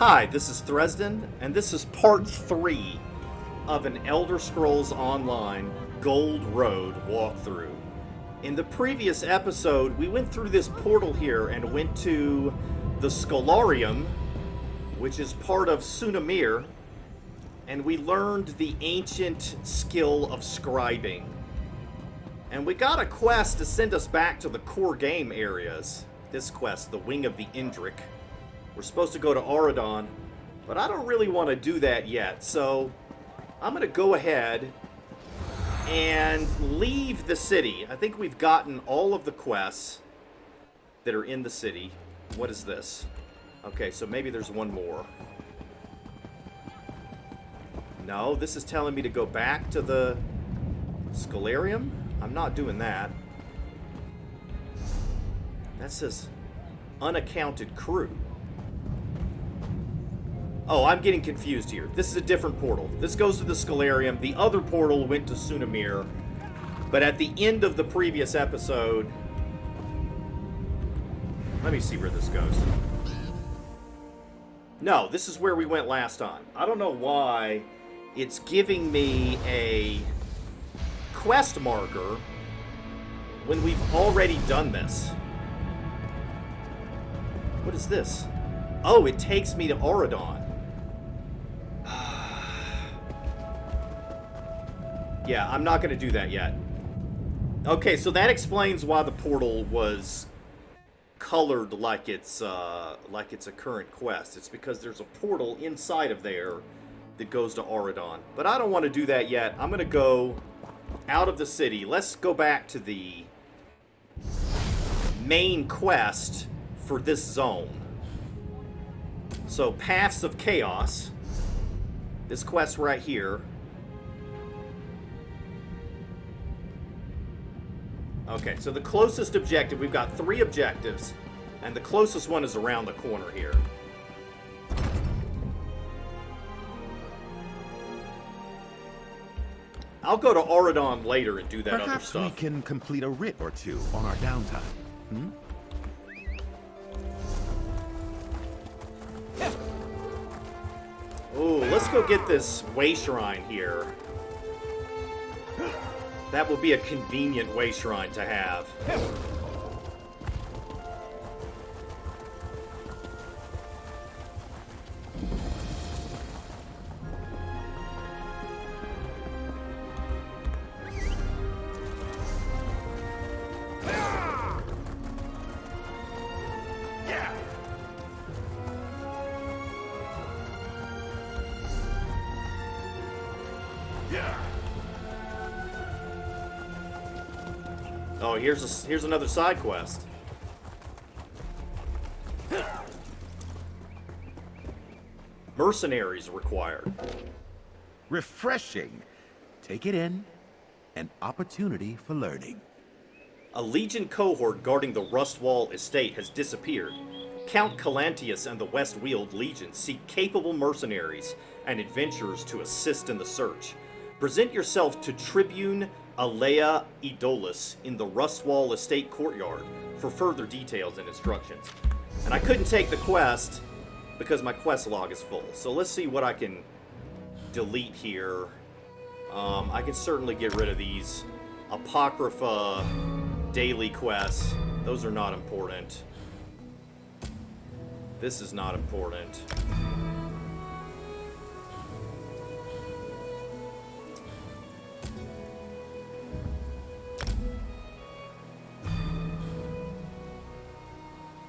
Hi, this is Thresden, and this is part 3 of an Elder Scrolls Online Gold Road walkthrough. In the previous episode, we went through this portal here and went to the Scholarium, which is part of Sunamir, and we learned the ancient skill of scribing. And we got a quest to send us back to the core game areas. This quest, the Wing of the Indrik. We're supposed to go to Auradon, but I don't really want to do that yet, so I'm going to go ahead and leave the city. I think we've gotten all of the quests that are in the city. What is this? Okay, so maybe there's one more. No, this is telling me to go back to the Scholarium? I'm not doing that. That says unaccounted crew. Oh, I'm getting confused here. This is a different portal. This goes to the Scholarium. The other portal went to Sunamir. But at the end of the previous episode... Let me see where this goes. No, this is where we went last time. I don't know why it's giving me a quest marker when we've already done this. What is this? Oh, it takes me to Auradon. Yeah, I'm not going to do that yet. Okay, so that explains why the portal was colored like it's a current quest. It's because there's a portal inside of there that goes to Auradon. But I don't want to do that yet. I'm going to go out of the city. Let's go back to the main quest for this zone. So, Paths of Chaos. This quest right here. Okay, so the closest objective, we've got 3 objectives, and the closest one is around the corner here. I'll go to Auradon later and do that other stuff. Perhaps we can complete a writ or two on our downtime. Ooh, let's go get this way shrine here. That will be a convenient way shrine to have. Oh, here's another side quest. Mercenaries required. Refreshing. Take it in. An opportunity for learning. A Legion cohort guarding the Rustwall Estate has disappeared. Count Calantius and the West Weald Legion seek capable mercenaries and adventurers to assist in the search. Present yourself to Tribune Alea Idolus in the Rustwall Estate courtyard for further details and instructions. And I couldn't take the quest because my quest log is full. So let's see what I can delete here. I can certainly get rid of these Apocrypha daily quests. Those are not important. This is not important.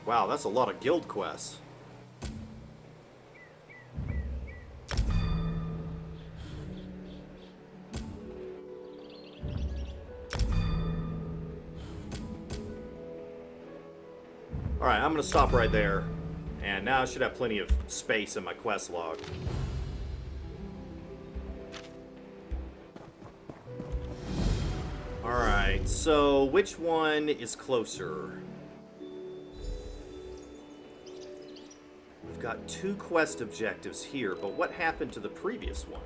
Wow, that's a lot of guild quests. Alright, I'm going to stop right there. And now I should have plenty of space in my quest log. Alright, so which one is closer? We've got 2 quest objectives here, but what happened to the previous one?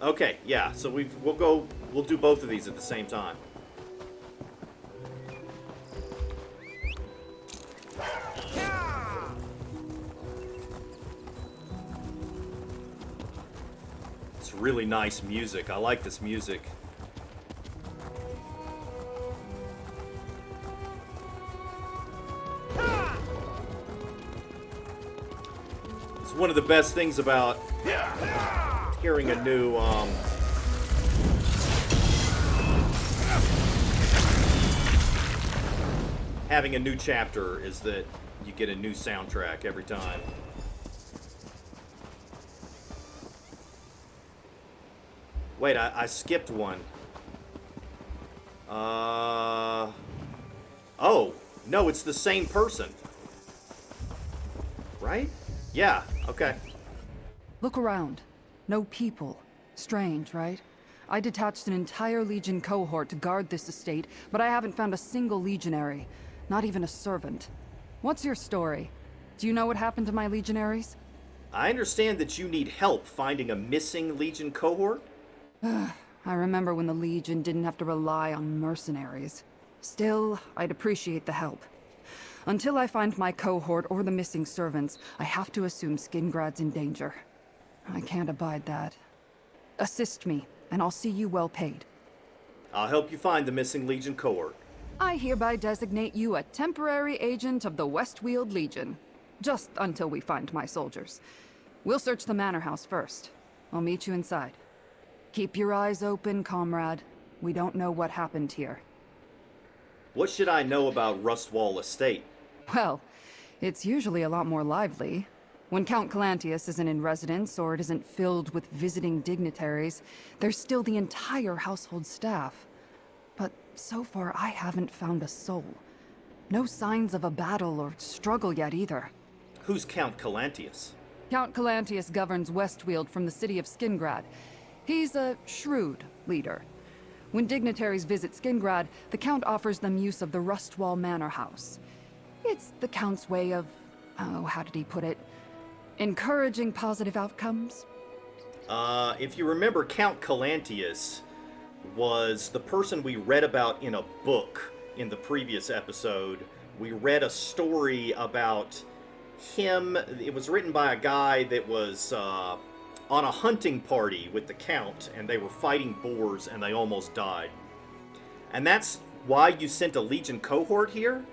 Okay, yeah, so we'll do both of these at the same time. really nice music. I like this music. It's one of the best things about hearing a new, having a new chapter is that you get a new soundtrack every time. Wait, I skipped one. Oh, no, it's the same person. Right? Yeah, okay. Look around. No people. Strange, right? I detached an entire Legion cohort to guard this estate, but I haven't found a single legionary. Not even a servant. What's your story? Do you know what happened to my legionaries? I understand that you need help finding a missing Legion cohort? I remember when the Legion didn't have to rely on mercenaries. Still, I'd appreciate the help. Until I find my cohort or the missing servants, I have to assume Skingrad's in danger. I can't abide that. Assist me, and I'll see you well paid. I'll help you find the missing Legion cohort. I hereby designate you a temporary agent of the Westweald Legion. Just until we find my soldiers. We'll search the manor house first. I'll meet you inside. Keep your eyes open, comrade. We don't know what happened here. What should I know about Rustwall Estate? Well, it's usually a lot more lively. When Count Calantius isn't in residence or it isn't filled with visiting dignitaries, there's still the entire household staff. But so far, I haven't found a soul. No signs of a battle or struggle yet either. Who's Count Calantius? Count Calantius governs Westweald from the city of Skingrad. He's a shrewd leader. When dignitaries visit Skingrad, the Count offers them use of the Rustwall Manor House. It's the Count's way of, oh, how did he put it? Encouraging positive outcomes? If you remember, Count Calantius was the person we read about in a book in the previous episode. We read a story about him. It was written by a guy that was on a hunting party with the Count, and they were fighting boars, and they almost died. And that's why you sent a Legion cohort here?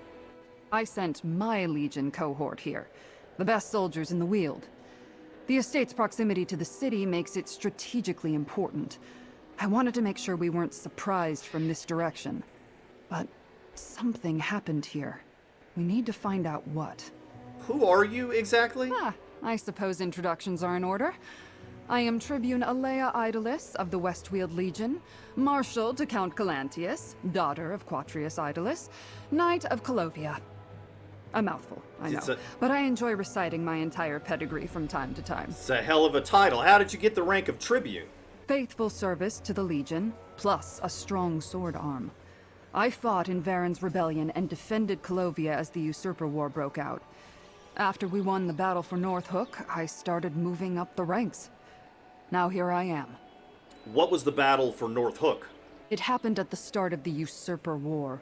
I sent my Legion cohort here. The best soldiers in the Weald. The estate's proximity to the city makes it strategically important. I wanted to make sure we weren't surprised from this direction. But something happened here. We need to find out what. Who are you exactly? I suppose introductions are in order. I am Tribune Alea Idolus of the Westweald Legion, Marshal to Count Calantius, daughter of Quatrius Idolus, Knight of Colovia. A mouthful, I know, but I enjoy reciting my entire pedigree from time to time. It's a hell of a title. How did you get the rank of Tribune? Faithful service to the Legion, plus a strong sword arm. I fought in Varen's rebellion and defended Colovia as the Usurper War broke out. After we won the battle for North Hook, I started moving up the ranks. Now here I am. What was the battle for North Hook? It happened at the start of the Usurper War.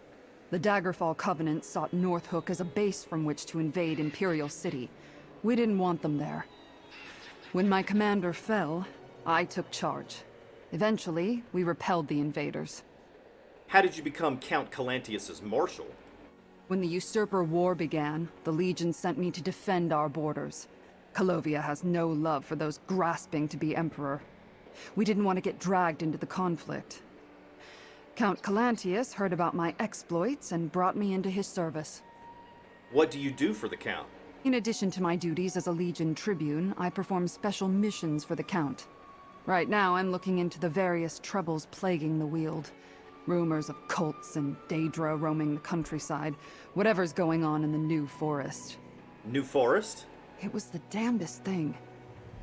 The Daggerfall Covenant sought North Hook as a base from which to invade Imperial City. We didn't want them there. When my commander fell, I took charge. Eventually, we repelled the invaders. How did you become Count Calantius's marshal? When the Usurper War began, the Legion sent me to defend our borders. Colovia has no love for those grasping to be emperor. We didn't want to get dragged into the conflict. Count Calantius heard about my exploits and brought me into his service. What do you do for the Count? In addition to my duties as a Legion Tribune, I perform special missions for the Count. Right now, I'm looking into the various troubles plaguing the Weald. Rumors of cults and Daedra roaming the countryside. Whatever's going on in the New Forest. New Forest? It was the damnedest thing.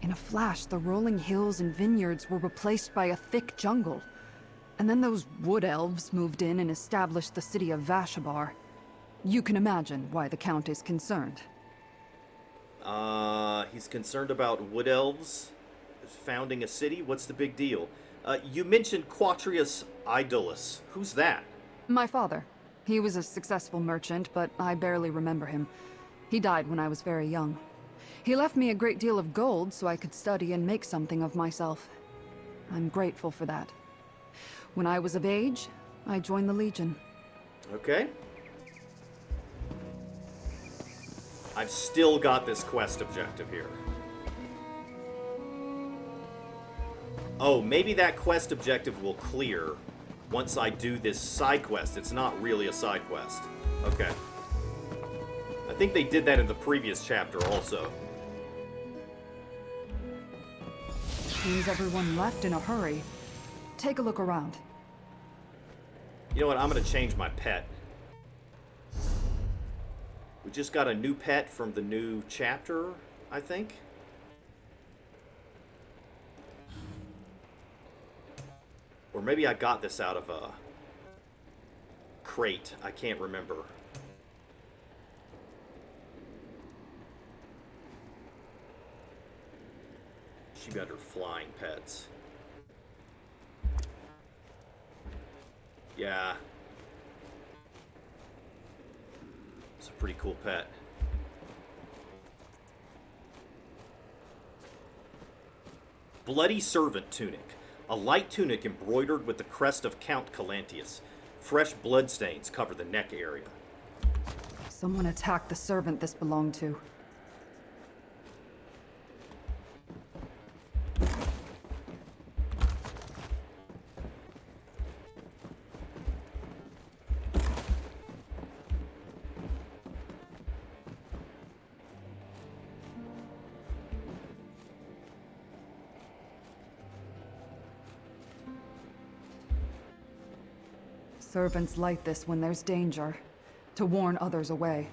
In a flash, the rolling hills and vineyards were replaced by a thick jungle. And then those wood elves moved in and established the city of Vashabar. You can imagine why the Count is concerned. He's concerned about wood elves founding a city? What's the big deal? You mentioned Quatrius Idolus. Who's that? My father. He was a successful merchant, but I barely remember him. He died when I was very young. He left me a great deal of gold so I could study and make something of myself. I'm grateful for that. When I was of age, I joined the Legion. Okay. I've still got this quest objective here. Oh, maybe that quest objective will clear once I do this side quest. It's not really a side quest. Okay. I think they did that in the previous chapter also. Seems everyone left in a hurry. Take a look around. You know what? I'm going to change my pet. We just got a new pet from the new chapter, I think. Or maybe I got this out of a crate. I can't remember. She got her flying pets. Yeah. It's a pretty cool pet. Bloody Servant Tunic. A light tunic embroidered with the crest of Count Calantius. Fresh bloodstains cover the neck area. Someone attacked the servant this belonged to. Servants light this when there's danger, to warn others away.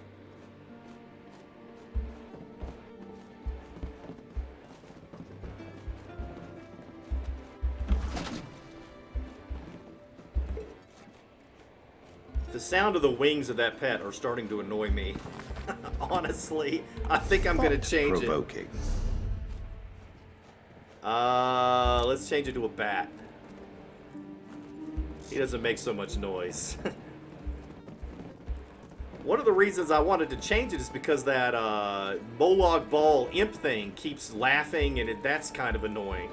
The sound of the wings of that pet are starting to annoy me. Honestly, I think I'm gonna change it. Let's change it to a bat. He doesn't make so much noise. One of the reasons I wanted to change it is because that Molag Bal imp thing keeps laughing, and that's kind of annoying.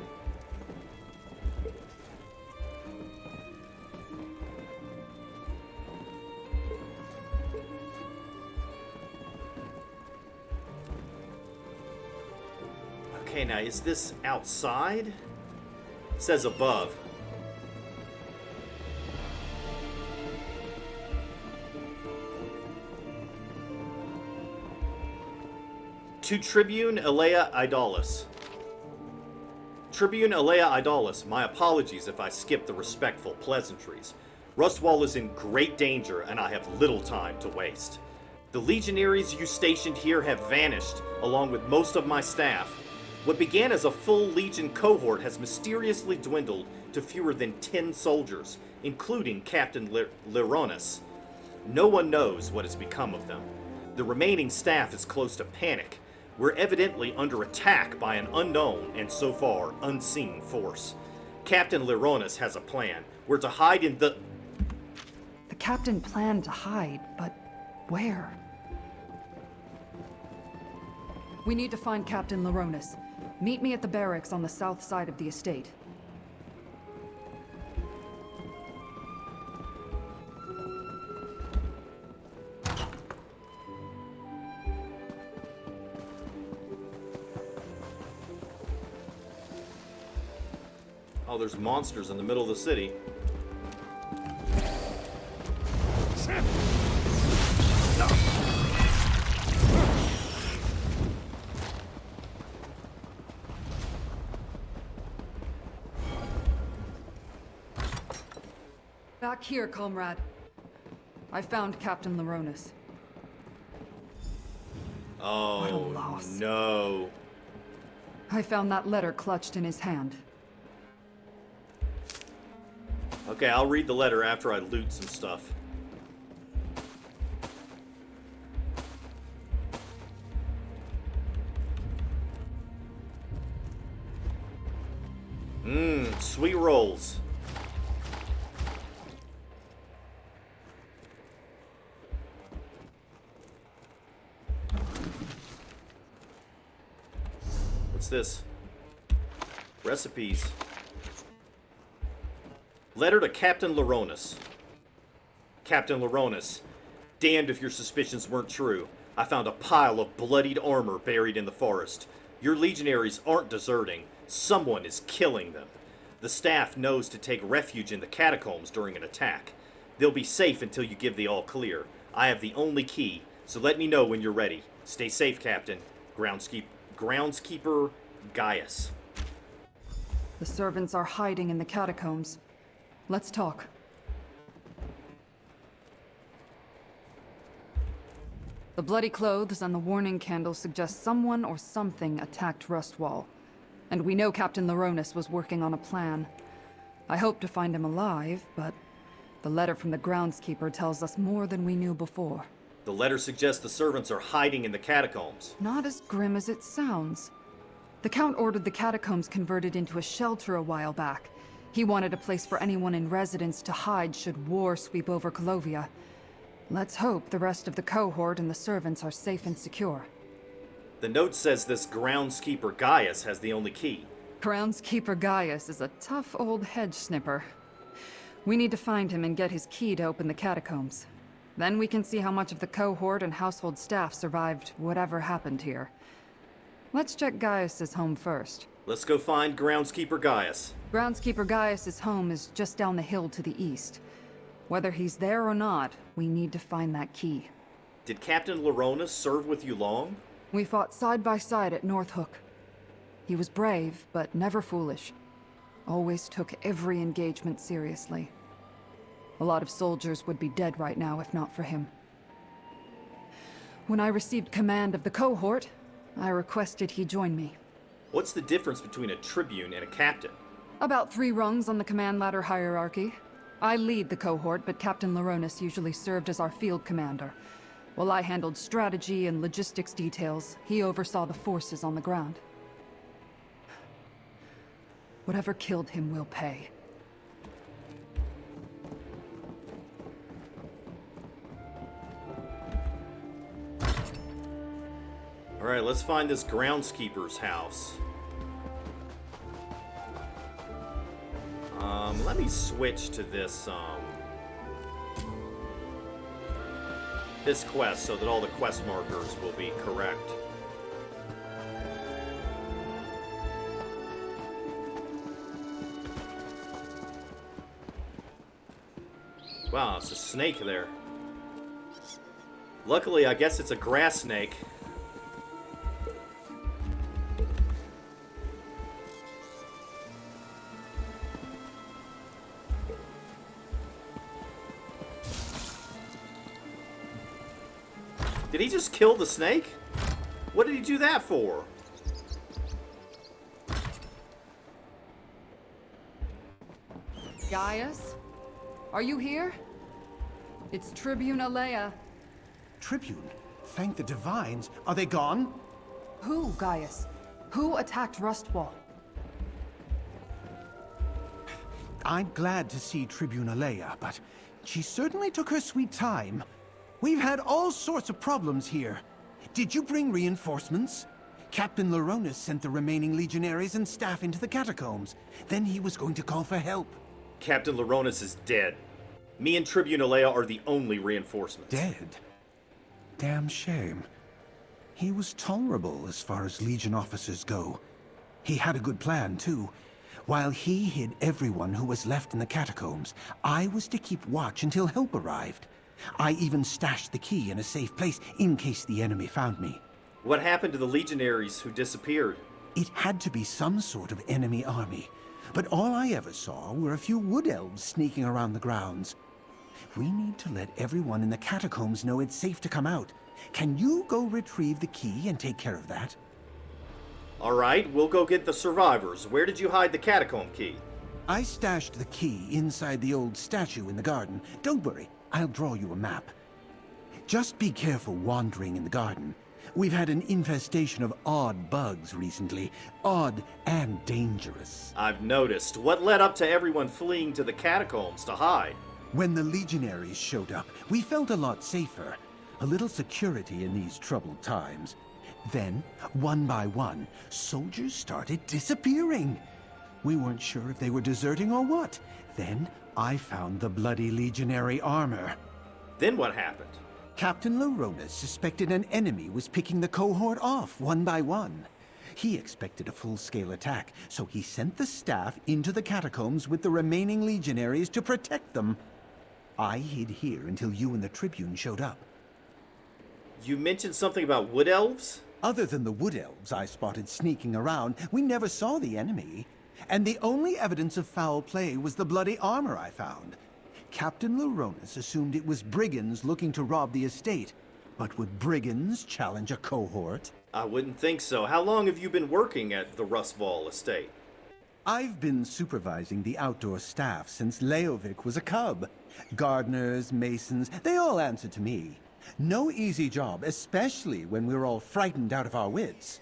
Okay, now is this outside? It says above. To Tribune Elea Idalis. Tribune Elea Idalis, my apologies if I skip the respectful pleasantries. Rustwall is in great danger, and I have little time to waste. The Legionaries you stationed here have vanished, along with most of my staff. What began as a full Legion cohort has mysteriously dwindled to fewer than 10 soldiers, including Captain Leigonairres. No one knows what has become of them. The remaining staff is close to panic. We're evidently under attack by an unknown and so far unseen force. Captain Leigonairres has a plan. We're to hide in the... The captain planned to hide, but where? We need to find Captain Leigonairres. Meet me at the barracks on the south side of the estate. Oh, there's monsters in the middle of the city. Back here, comrade. I found Captain Leigonairres. Oh, What a loss. no. I found that letter clutched in his hand. Okay, I'll read the letter after I loot some stuff. Sweet rolls. What's this? Recipes. Letter to Captain Leigonairres. Captain Leigonairres, damned if your suspicions weren't true. I found a pile of bloodied armor buried in the forest. Your legionaries aren't deserting. Someone is killing them. The staff knows to take refuge in the catacombs during an attack. They'll be safe until you give the all clear. I have the only key, so let me know when you're ready. Stay safe, Captain. Groundskeeper Gaius. The servants are hiding in the catacombs. Let's talk. The bloody clothes and the warning candles suggest someone or something attacked Rustwall. And we know Captain Leigonairres was working on a plan. I hope to find him alive, but the letter from the groundskeeper tells us more than we knew before. The letter suggests the servants are hiding in the catacombs. Not as grim as it sounds. The Count ordered the catacombs converted into a shelter a while back. He wanted a place for anyone in residence to hide should war sweep over Colovia. Let's hope the rest of the cohort and the servants are safe and secure. The note says this groundskeeper Gaius has the only key. Groundskeeper Gaius is a tough old hedge snipper. We need to find him and get his key to open the catacombs. Then we can see how much of the cohort and household staff survived whatever happened here. Let's check Gaius's home first. Let's go find groundskeeper Gaius. Groundskeeper Gaius's home is just down the hill to the east. Whether he's there or not, we need to find that key. Did Captain Leigonairres serve with you long? We fought side by side at North Hook. He was brave, but never foolish. Always took every engagement seriously. A lot of soldiers would be dead right now if not for him. When I received command of the cohort, I requested he join me. What's the difference between a tribune and a captain? About 3 rungs on the command ladder hierarchy. I lead the cohort, but Captain Leigonairres usually served as our field commander. While I handled strategy and logistics details, he oversaw the forces on the ground. Whatever killed him will pay. Alright, let's find this groundskeeper's house. Let me switch to this quest so that all the quest markers will be correct. Wow, it's a snake there. Luckily, I guess it's a grass snake. Did he just kill the snake? What did he do that for? Gaius? Are you here? It's Tribune Alea. Tribune? Thank the divines. Are they gone? Who, Gaius? Who attacked Rustwall? I'm glad to see Tribune Alea, but she certainly took her sweet time. We've had all sorts of problems here. Did you bring reinforcements? Captain Leigonairres sent the remaining legionaries and staff into the catacombs. Then he was going to call for help. Captain Leigonairres is dead. Me and Tribune Alea are the only reinforcements. Dead? Damn shame. He was tolerable as far as Legion officers go. He had a good plan, too. While he hid everyone who was left in the catacombs, I was to keep watch until help arrived. I even stashed the key in a safe place in case the enemy found me. What happened to the legionaries who disappeared? It had to be some sort of enemy army, but all I ever saw were a few wood elves sneaking around the grounds. We need to let everyone in the catacombs know it's safe to come out. Can you go retrieve the key and take care of that? Alright, we'll go get the survivors. Where did you hide the catacomb key? I stashed the key inside the old statue in the garden. Don't worry, I'll draw you a map. Just be careful wandering in the garden. We've had an infestation of odd bugs recently. Odd and dangerous. I've noticed. What led up to everyone fleeing to the catacombs to hide? When the legionaries showed up, we felt a lot safer. A little security in these troubled times. Then, one by one, soldiers started disappearing. We weren't sure if they were deserting or what. Then, I found the bloody legionary armor. Then what happened? Captain Leigonairres suspected an enemy was picking the cohort off one by one. He expected a full-scale attack, so he sent the staff into the catacombs with the remaining legionaries to protect them. I hid here until you and the Tribune showed up. You mentioned something about wood elves? Other than the wood elves I spotted sneaking around, we never saw the enemy. And the only evidence of foul play was the bloody armor I found. Captain Leigonairres assumed it was brigands looking to rob the estate. But would brigands challenge a cohort? I wouldn't think so. How long have you been working at the Rustwall Estate? I've been supervising the outdoor staff since Leovic was a cub. Gardeners, masons, they all answer to me. No easy job, especially when we're all frightened out of our wits.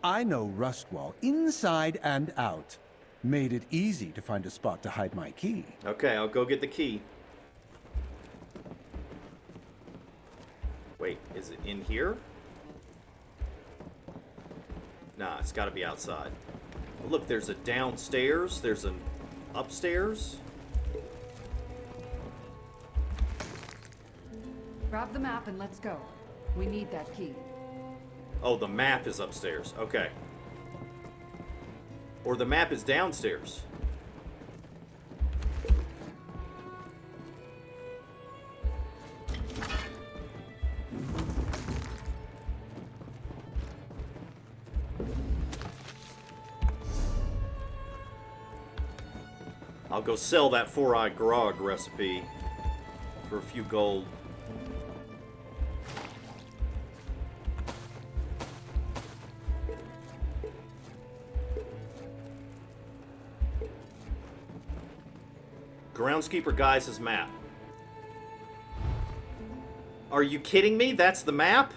I know Rustwall inside and out. Made it easy to find a spot to hide my key. Okay, I'll go get the key. Wait, is it in here? Nah, it's gotta be outside. Look, there's a downstairs, there's an upstairs. Grab the map and let's go. We need that key. Oh, the map is upstairs. Okay. Or the map is downstairs. I'll go sell that four-eyed grog recipe for a few gold. Groundskeeper Guys' map. Are you kidding me? That's the map?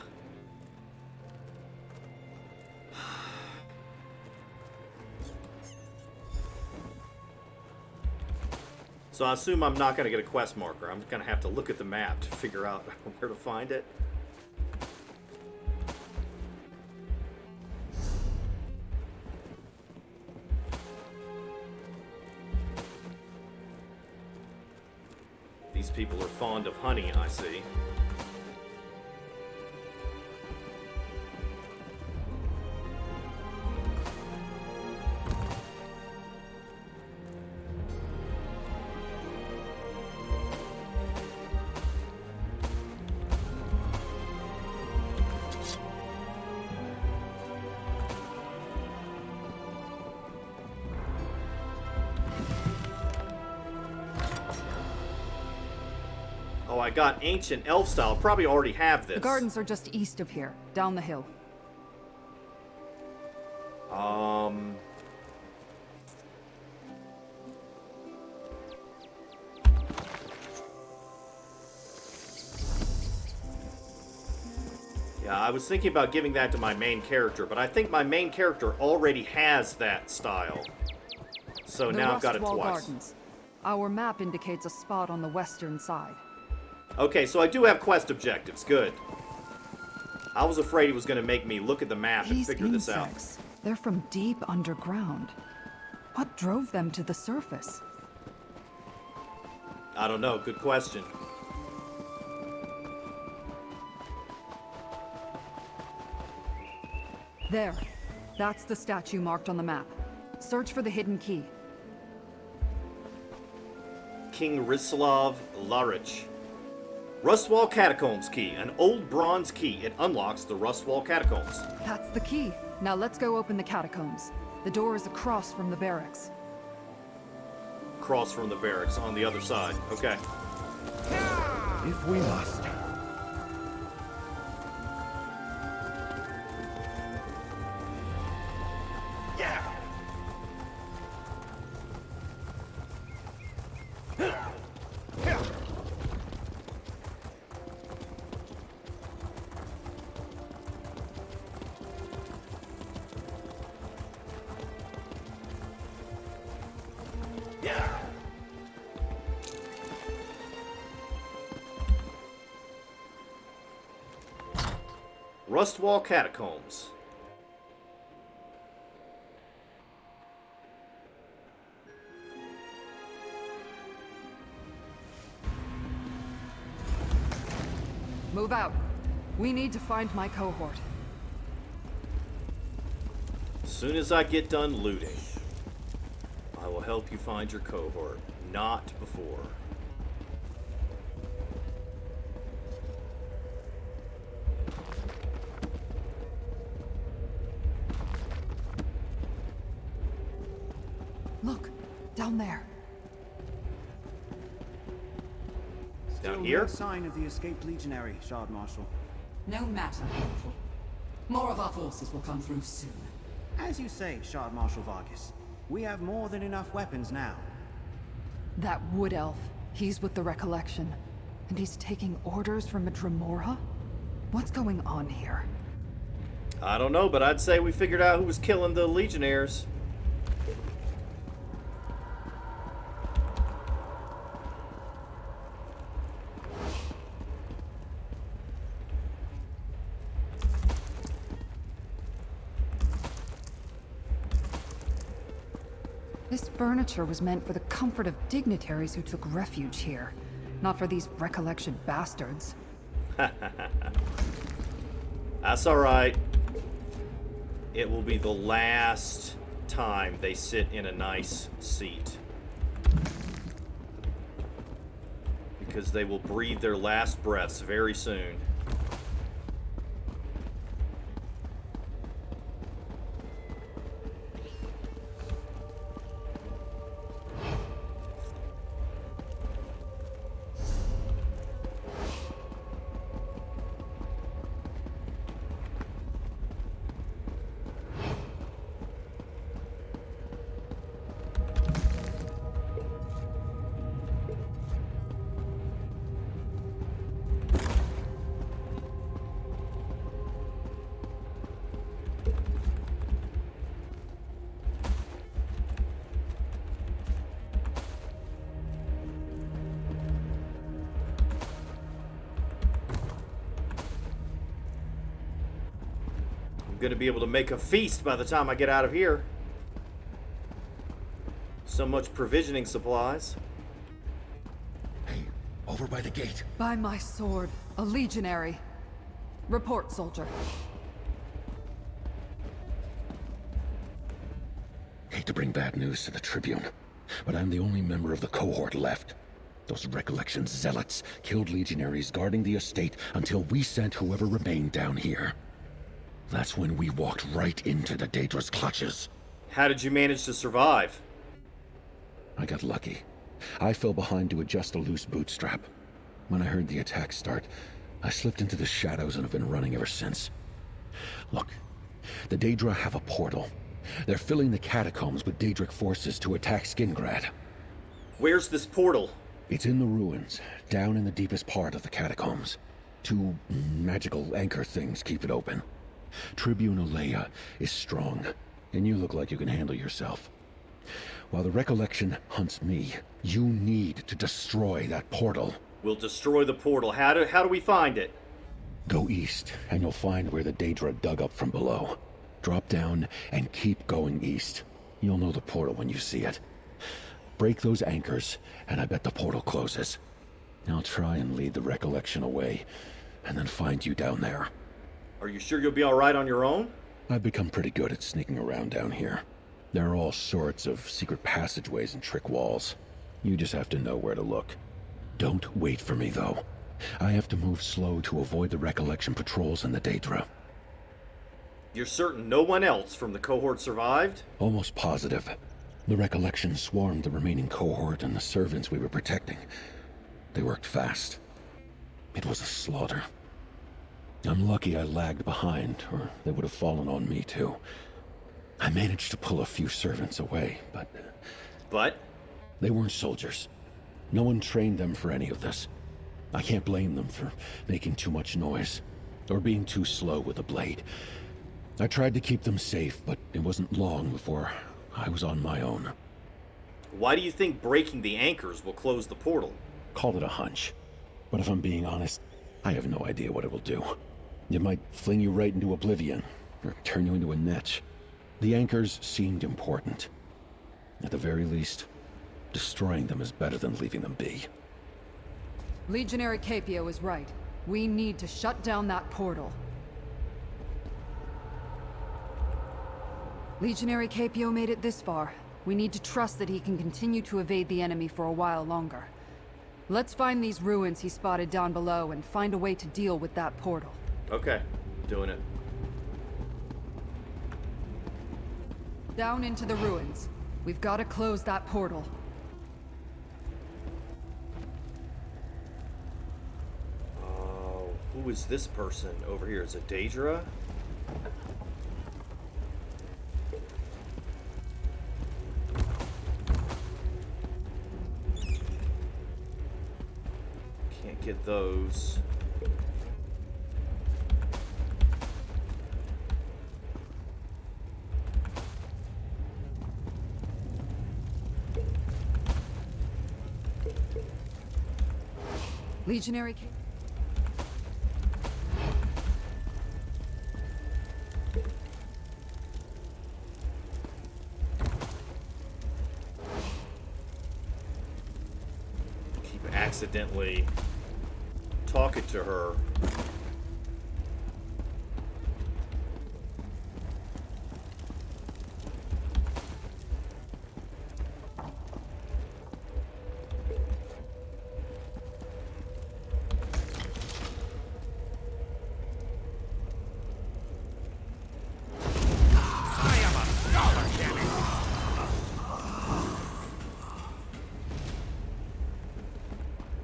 So I assume I'm not going to get a quest marker. I'm going to have to look at the map to figure out where to find it. These people are fond of honey, I see. Oh, I got ancient elf style. Probably already have this. The gardens are just east of here, down the hill. Yeah, I was thinking about giving that to my main character, but I think my main character already has that style. So now I've got it Rustwall twice. Gardens. Our map indicates a spot on the western side. Okay, so I do have quest objectives. Good. I was afraid he was going to make me look at the map and These figure this out. insects, they're from deep underground. What drove them to the surface? I don't know. Good question. There. That's the statue marked on the map. Search for the hidden key. King Rislav Larich. Rustwall Catacombs key. An old bronze key. It unlocks the Rustwall Catacombs. That's the key. Now let's go open the catacombs. The door is across from the barracks. Across from the barracks on the other side. Okay. If we must. Rustwall Catacombs. Move out. We need to find my cohort. As soon as I get done looting, I will help you find your cohort. Not before. Look, down there. Down Still here? no sign of the escaped legionary, Shard Marshal. No matter, Marshal. More of our forces will come through soon. As you say, Shard Marshal Vargas, we have more than enough weapons now. That wood elf, he's with the Recollection. And he's taking orders from a Dremora? What's going on here? I don't know, but I'd say we figured out who was killing the Legionnaires. This furniture was meant for the comfort of dignitaries who took refuge here, not for these Recollection bastards. That's alright. It will be the last time they sit in a nice seat. Because they will breathe their last breaths very soon. I'm gonna be able to make a feast by the time I get out of here. So much provisioning supplies. Hey, over by the gate. By my sword, a legionary. Report, soldier. Hate to bring bad news to the Tribune, but I'm the only member of the cohort left. Those Recollection zealots killed legionaries guarding the estate until we sent whoever remained down here. That's when we walked right into the Daedra's clutches. How did you manage to survive? I got lucky. I fell behind to adjust a loose bootstrap. When I heard the attack start, I slipped into the shadows and have been running ever since. Look, the Daedra have a portal. They're filling the catacombs with Daedric forces to attack Skingrad. Where's this portal? It's in the ruins, down in the deepest part of the catacombs. Two magical anchor things keep it open. Tribune Alea is strong, and you look like you can handle yourself. While the Recollection hunts me, you need to destroy that portal. We'll destroy the portal. How do we find it? Go east, and you'll find where the Daedra dug up from below. Drop down and keep going east. You'll know the portal when you see it. Break those anchors, and I bet the portal closes. I'll try and lead the Recollection away, and then find you down there. Are you sure you'll be alright on your own? I've become pretty good at sneaking around down here. There are all sorts of secret passageways and trick walls. You just have to know where to look. Don't wait for me, though. I have to move slow to avoid the Recollection patrols and the Daedra. You're certain no one else from the cohort survived? Almost positive. The Recollection swarmed the remaining cohort and the servants we were protecting. They worked fast. It was a slaughter. I'm lucky I lagged behind, or they would have fallen on me too. I managed to pull a few servants away, but... But? They weren't soldiers. No one trained them for any of this. I can't blame them for making too much noise, or being too slow with the blade. I tried to keep them safe, but it wasn't long before I was on my own. Why do you think breaking the anchors will close the portal? Call it a hunch. But if I'm being honest, I have no idea what it will do. It might fling you right into oblivion, or turn you into a netch. The anchors seemed important. At the very least, destroying them is better than leaving them be. Legionary Capio is right. We need to shut down that portal. Legionary Capio made it this far. We need to trust that he can continue to evade the enemy for a while longer. Let's find these ruins he spotted down below and find a way to deal with that portal. Okay, doing it. Down into the ruins. We've got to close that portal. Oh, who is this person over here? Is it Daedra? Can't get those. Legionary Capio. Keep accidentally talking to her.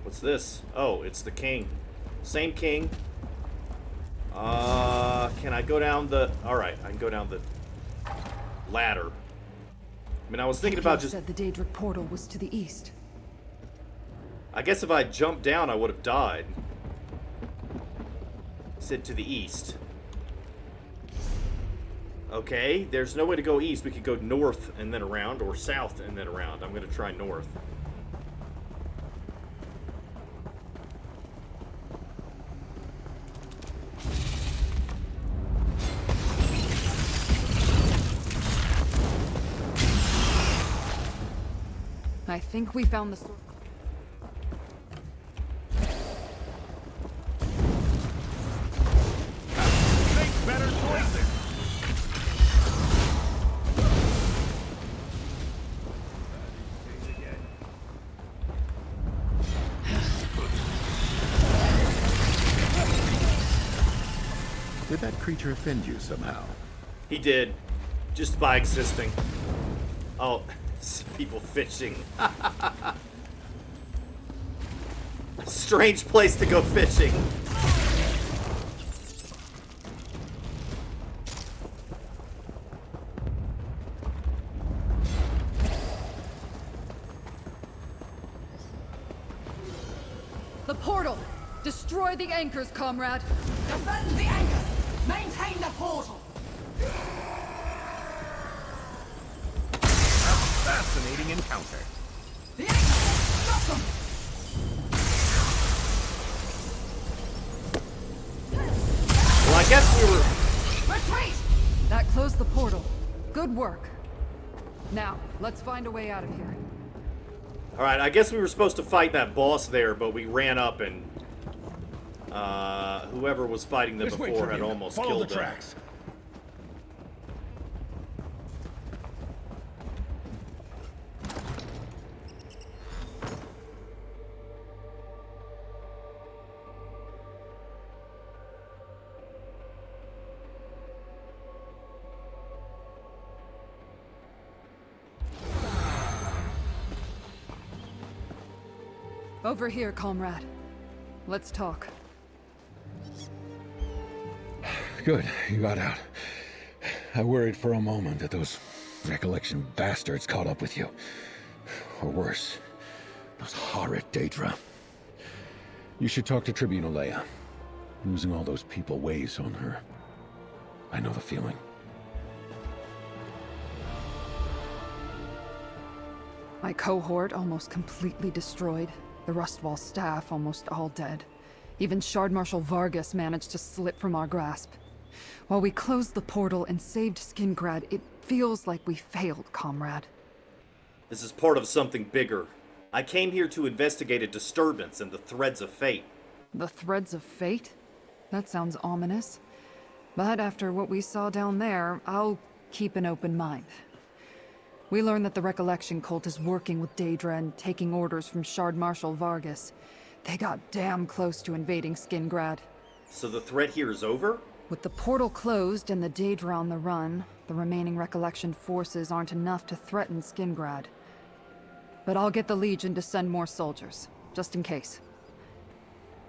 What's this? Oh, it's the king. Same king. Can I go down the... Alright, I can go down the ladder. I mean, I was thinking about just... said the Daedric portal was to the east. I guess if I had jumped down, I would have died. It said to the east. Okay, there's no way to go east. We could go north and then around, or south and then around. I'm going to try north. I think we found the source. Make better choices. Did that creature offend you somehow? He did. Just by existing. Oh, people fishing. Strange place to go fishing. The portal! Destroy the anchors, comrade! Defend the anchor! Maintain the portal! Fascinating encounter. The anchor! Stop them! Well, I guess we were... Retreat! That closed the portal. Good work. Now, let's find a way out of here. Alright, I guess we were supposed to fight that boss there, but we ran up and... whoever was fighting them This way, before had Tribune. almost Follow killed the them. tracks. Over here, comrade. Let's talk. Good, you got out. I worried for a moment that those recollection bastards caught up with you. Or worse, those horrid Daedra. You should talk to Tribune Leia. Losing all those people weighs on her. I know the feeling. My cohort almost completely destroyed. The Rustwall staff almost all dead. Even Shard Marshal Vargas managed to slip from our grasp. While we closed the portal and saved Skingrad, it feels like we failed, comrade. This is part of something bigger. I came here to investigate a disturbance in the threads of fate. The threads of fate? That sounds ominous. But after what we saw down there, I'll keep an open mind. We learned that the Recollection cult is working with Daedra and taking orders from Shard Marshal Vargas. They got damn close to invading Skingrad. So the threat here is over? With the portal closed and the Daedra on the run, the remaining Recollection forces aren't enough to threaten Skingrad. But I'll get the Legion to send more soldiers, just in case.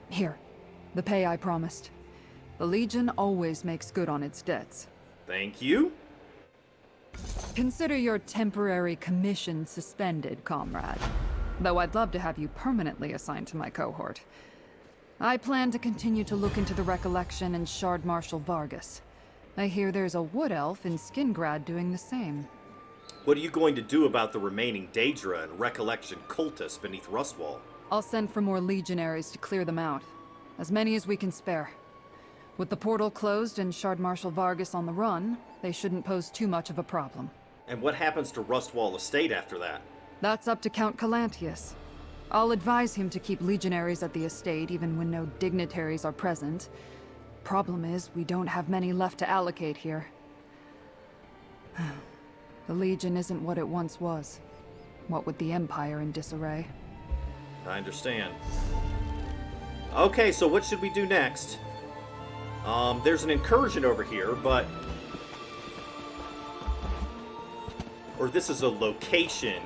Here, the pay I promised. The Legion always makes good on its debts. Thank you. Consider your temporary commission suspended, comrade. Though I'd love to have you permanently assigned to my cohort. I plan to continue to look into the Recollection and Shard Marshal Vargas. I hear there's a wood elf in Skingrad doing the same. What are you going to do about the remaining Daedra and Recollection cultists beneath Rustwall? I'll send for more Legionaries to clear them out. As many as we can spare. With the portal closed and Shard Marshal Vargas on the run, they shouldn't pose too much of a problem. And what happens to Rustwall Estate after that? That's up to Count Calantius. I'll advise him to keep Legionaries at the estate even when no dignitaries are present. Problem is, we don't have many left to allocate here. The Legion isn't what it once was. What with the Empire in disarray. I understand. Okay, so what should we do next? There's an incursion over here, but... Or this is a location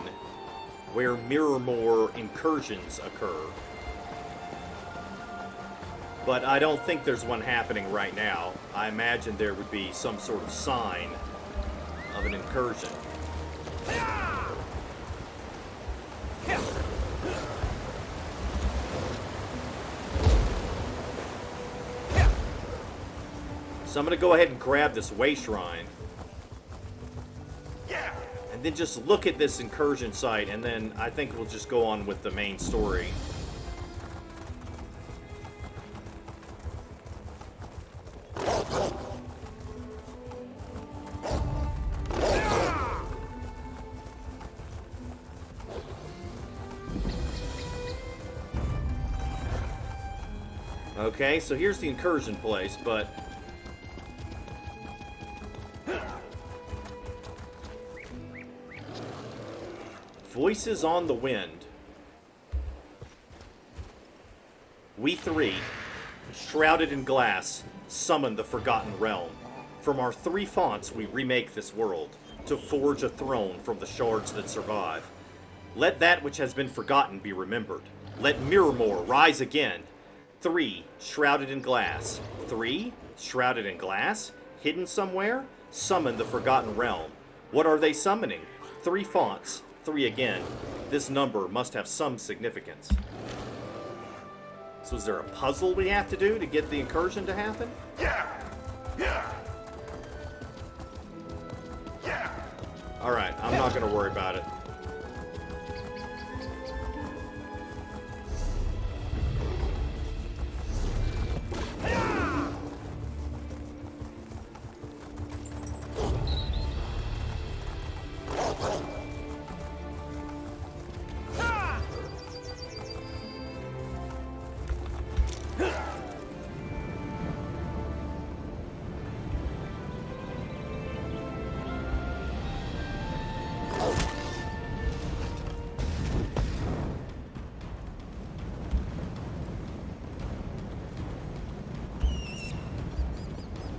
where Mirrormore incursions occur. But I don't think there's one happening right now. I imagine there would be some sort of sign of an incursion. So I'm going to go ahead and grab this way shrine. And then just look at this incursion site, and then I think we'll just go on with the main story. Okay, so here's the incursion place, but... Voices on the wind. We three, shrouded in glass, summon the Forgotten Realm. From our three fonts we remake this world, to forge a throne from the shards that survive. Let that which has been forgotten be remembered. Let Mirrormore rise again. 3, shrouded in glass. 3, shrouded in glass? Hidden somewhere? Summon the Forgotten Realm. What are they summoning? 3 fonts. 3 again. This number must have some significance. So is there a puzzle we have to do to get the incursion to happen? Alright, I'm not going to worry about it.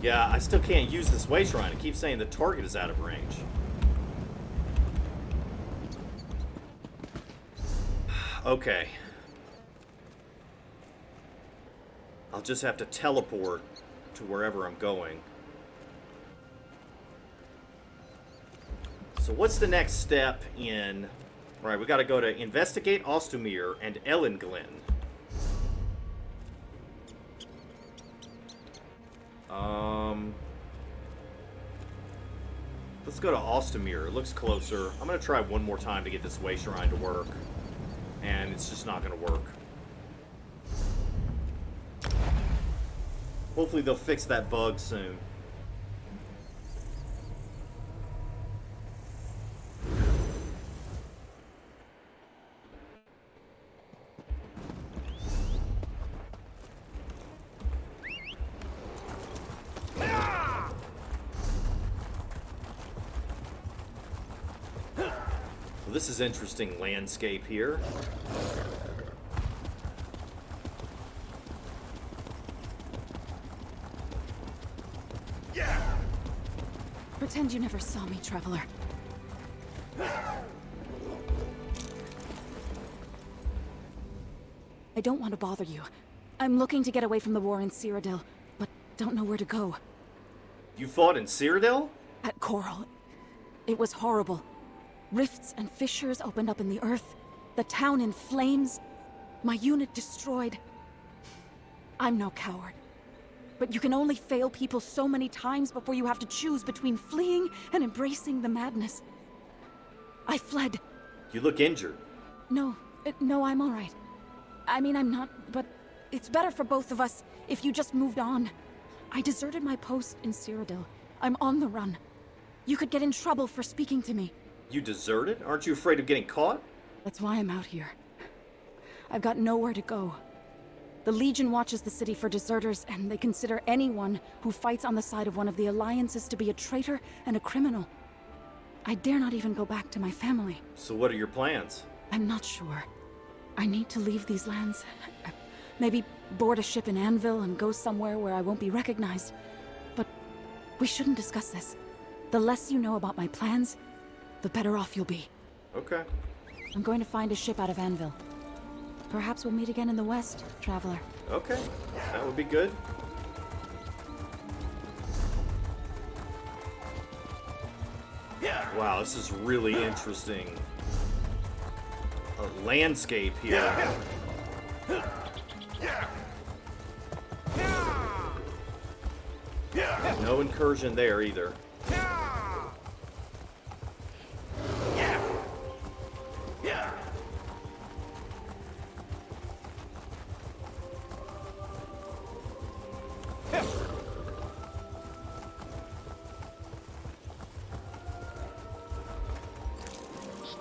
Yeah, I still can't use this way shrine. It keeps saying the target is out of range. Okay. I'll just have to teleport to wherever I'm going. So what's the next step in... Alright, we gotta go to investigate Ostumir and Ellenglen. Let's go to Ostumir. It looks closer. I'm gonna try one more time to get this way shrine to work. And it's just not gonna work. Hopefully they'll fix that bug soon. this is interesting landscape here. Pretend you never saw me, Traveler. I don't want to bother you. I'm looking to get away from the war in Cyrodiil, but don't know where to go. You fought in Cyrodiil? At Coral. It was horrible. Rifts and fissures opened up in the earth. The town in flames. My unit destroyed. I'm no coward. But you can only fail people so many times before you have to choose between fleeing and embracing the madness. I fled. You look injured. No, I'm all right. I mean, I'm not, but it's better for both of us if you just moved on. I deserted my post in Cyrodiil. I'm on the run. You could get in trouble for speaking to me. You deserted? Aren't you afraid of getting caught? That's why I'm out here. I've got nowhere to go. The Legion watches the city for deserters, and they consider anyone who fights on the side of one of the alliances to be a traitor and a criminal. I dare not even go back to my family. So what are your plans? I'm not sure. I need to leave these lands. Maybe board a ship in Anvil and go somewhere where I won't be recognized. But we shouldn't discuss this. The less you know about my plans, the better off you'll be. Okay. I'm going to find a ship out of Anvil. Perhaps we'll meet again in the West, Traveler. Okay. That would be good. Wow, this is really interesting. A landscape here. No incursion there either.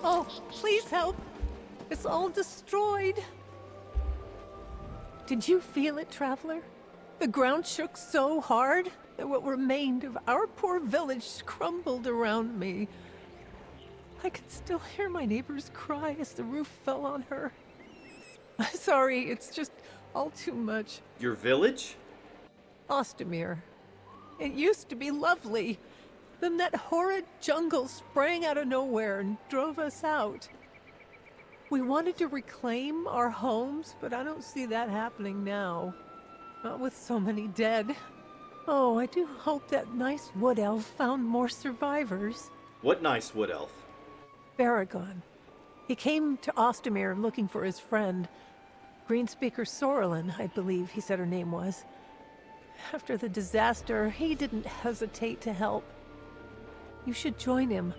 Oh, please help. It's all destroyed. Did you feel it, Traveler? The ground shook so hard that what remained of our poor village crumbled around me. I could still hear my neighbor's cry as the roof fell on her. Sorry, it's just all too much. Your village? Ostomer. It used to be lovely. Then that horrid jungle sprang out of nowhere and drove us out. We wanted to reclaim our homes, but I don't see that happening now. Not with so many dead. Oh, I do hope that nice wood elf found more survivors. What nice wood elf? Baragon. He came to Ostomer looking for his friend. Greenspeaker Sorlin, I believe he said her name was. After the disaster, he didn't hesitate to help. You should join him.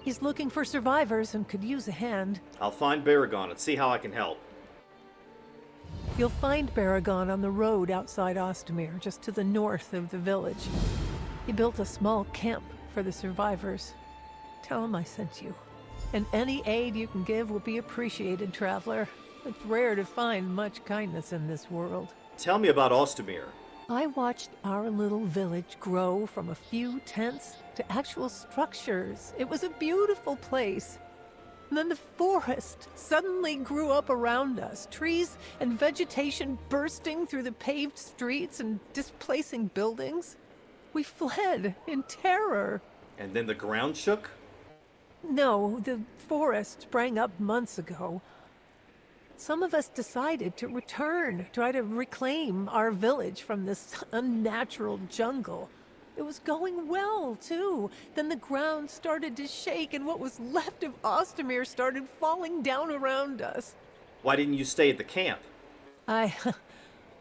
He's looking for survivors and could use a hand. I'll find Baragon and see how I can help. You'll find Baragon on the road outside Ostomer, just to the north of the village. He built a small camp for the survivors. Tell him I sent you. And any aid you can give will be appreciated, Traveler. It's rare to find much kindness in this world. Tell me about Ostomer. I watched our little village grow from a few tents to actual structures. It was a beautiful place. And then the forest suddenly grew up around us, trees and vegetation bursting through the paved streets and displacing buildings. We fled in terror. And then the ground shook? No, the forest sprang up months ago. Some of us decided to return, try to reclaim our village from this unnatural jungle. It was going well, too. Then the ground started to shake and what was left of Ostomer started falling down around us. Why didn't you stay at the camp? I'm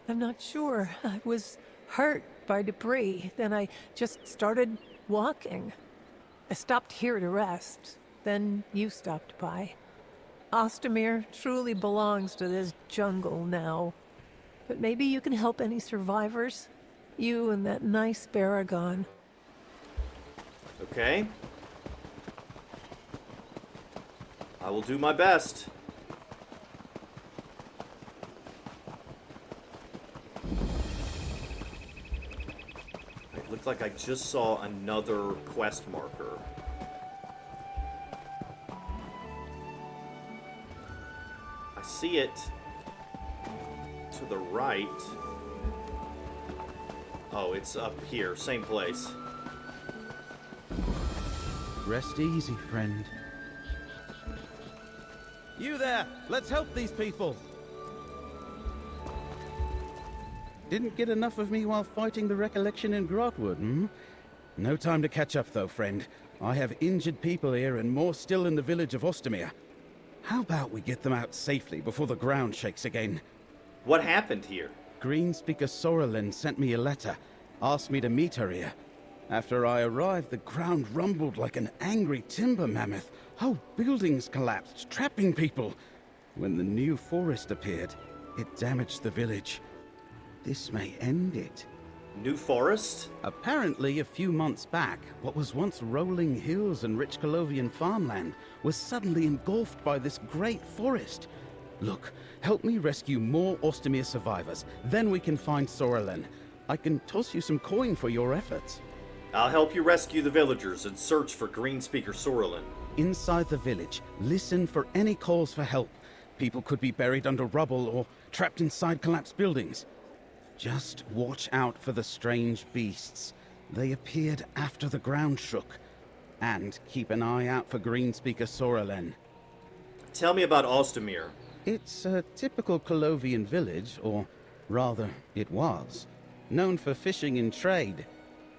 not sure. I was hurt by debris. Then I just started walking. I stopped here to rest. Then you stopped by. Ostomer truly belongs to this jungle now. But maybe you can help any survivors. You and that nice Baragon. Okay. I will do my best. It looked like I just saw another quest marker. see it to the right. Oh, it's up here. Same place. Rest easy, friend. You there! Let's help these people! Didn't get enough of me while fighting the recollection in Grotwood, hmm? No time to catch up, though, friend. I have injured people here and more still in the village of Ostermere. How about we get them out safely before the ground shakes again? What happened here? Greenspeaker Sorrelin sent me a letter, asked me to meet her here. After I arrived, the ground rumbled like an angry timber mammoth. Whole buildings collapsed, trapping people. When the new forest appeared, it damaged the village. This may end it. New forest? Apparently, a few months back, what was once rolling hills and rich Colovian farmland was suddenly engulfed by this great forest. Look, help me rescue more Ostermere survivors, then we can find Sorrelin. I can toss you some coin for your efforts. I'll help you rescue the villagers and search for Greenspeaker Sorrelin. Inside the village, listen for any calls for help. People could be buried under rubble or trapped inside collapsed buildings. Just watch out for the strange beasts. They appeared after the ground shook. And keep an eye out for Greenspeaker Sorrelin. Tell me about Ostermere. It's a typical Colovian village, or rather, it was, known for fishing and trade.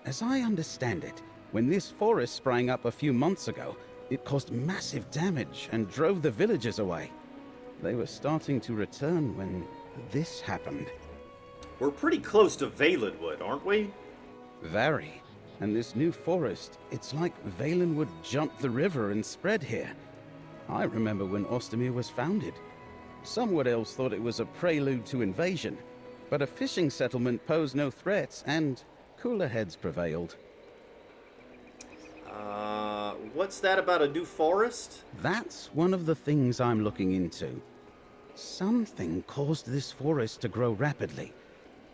As I understand it, when this forest sprang up a few months ago, it caused massive damage and drove the villagers away. They were starting to return when this happened. We're pretty close to Valenwood, aren't we? Very. And this new forest, it's like Valenwood jumped the river and spread here. I remember when Ostermere was founded. Some Wood Elves thought it was a prelude to invasion, but a fishing settlement posed no threats and cooler heads prevailed. What's that about a new forest? That's one of the things I'm looking into. Something caused this forest to grow rapidly,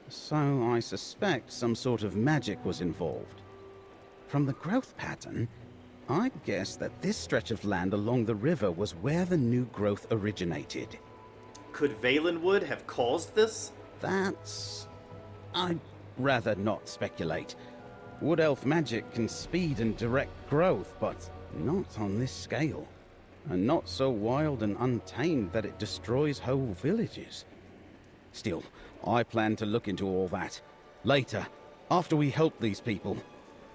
so I suspect some sort of magic was involved. From the growth pattern, I'd guess that this stretch of land along the river was where the new growth originated. Could Valenwood have caused this? I'd rather not speculate. Wood Elf magic can speed and direct growth, but not on this scale. And not so wild and untamed that it destroys whole villages. Still, I plan to look into all that. Later, after we help these people.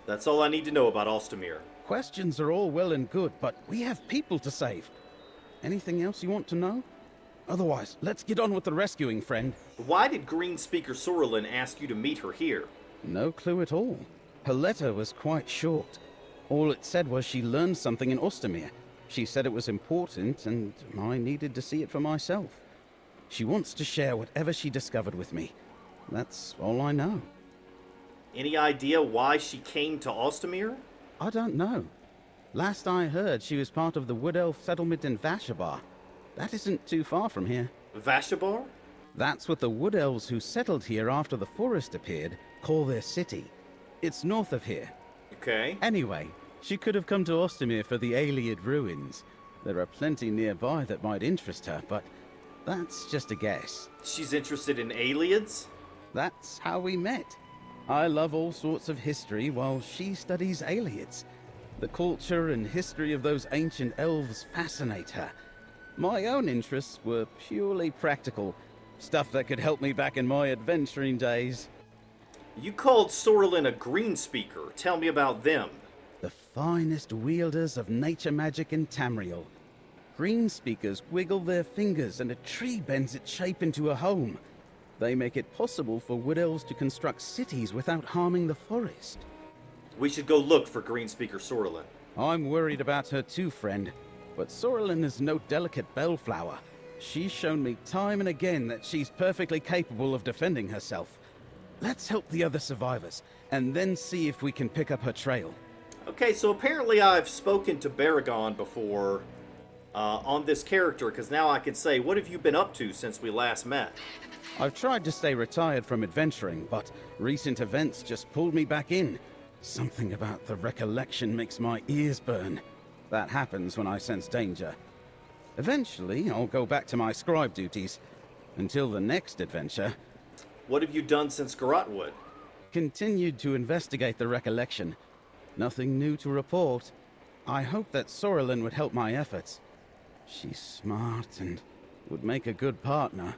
That's all I need to know about Ostermere. Questions are all well and good, but we have people to save. Anything else you want to know? Otherwise, let's get on with the rescuing, friend. Why did Greenspeaker Sorrelin ask you to meet her here? No clue at all. Her letter was quite short. All it said was she learned something in Ostermere. She said it was important, and I needed to see it for myself. She wants to share whatever she discovered with me. That's all I know. Any idea why she came to Ostermere? I don't know. Last I heard, she was part of the Wood Elf settlement in Vashabar. That isn't too far from here. Vashabar? That's what the Wood Elves who settled here after the forest appeared call their city. It's north of here. Okay. Anyway, she could have come to Ostermere for the Aeliad ruins. There are plenty nearby that might interest her, but that's just a guess. She's interested in Aeliads? That's how we met. I love all sorts of history while she studies Aeliads. The culture and history of those ancient elves fascinate her. My own interests were purely practical. Stuff that could help me back in my adventuring days. You called Sorrelin a Greenspeaker. Tell me about them. The finest wielders of nature magic in Tamriel. Greenspeakers wiggle their fingers and a tree bends its shape into a home. They make it possible for Wood Elves to construct cities without harming the forest. We should go look for Greenspeaker Sorrelin. I'm worried about her too, friend. But Sorrelin is no delicate bellflower. She's shown me time and again that she's perfectly capable of defending herself. Let's help the other survivors, and then see if we can pick up her trail. Okay, so apparently I've spoken to Baragon before on this character, because now I can say, what have you been up to since we last met? I've tried to stay retired from adventuring, but recent events just pulled me back in. Something about the recollection makes my ears burn. That happens when I sense danger. Eventually, I'll go back to my scribe duties. Until the next adventure, What have you done since Garotwood? continued to investigate the recollection. Nothing new to report. I hoped that Sorelin would help my efforts. She's smart and would make a good partner.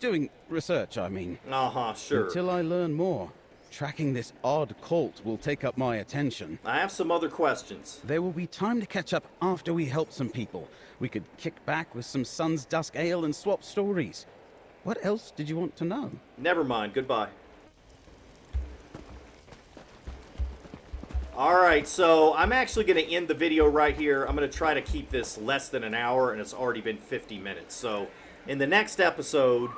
Doing research, I mean. Uh-huh, sure. Until I learn more, tracking this odd cult will take up my attention. I have some other questions. There will be time to catch up after we help some people. We could kick back with some Sun's Dusk Ale and swap stories. What else did you want to know? Never mind, goodbye. Alright, so I'm actually going to end the video right here. I'm going to try to keep this less than an hour, and it's already been 50 minutes. So, in the next episode,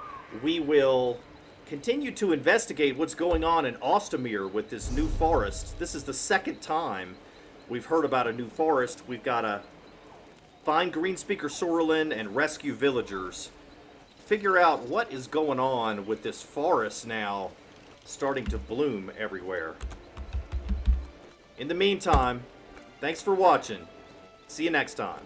we will continue to investigate what's going on in Ostermere with this new forest. This is the second time we've heard about a new forest. We've got to find Greenspeaker Sorelin and rescue villagers. Figure out what is going on with this forest now starting to bloom everywhere. In the meantime, thanks for watching. See you next time.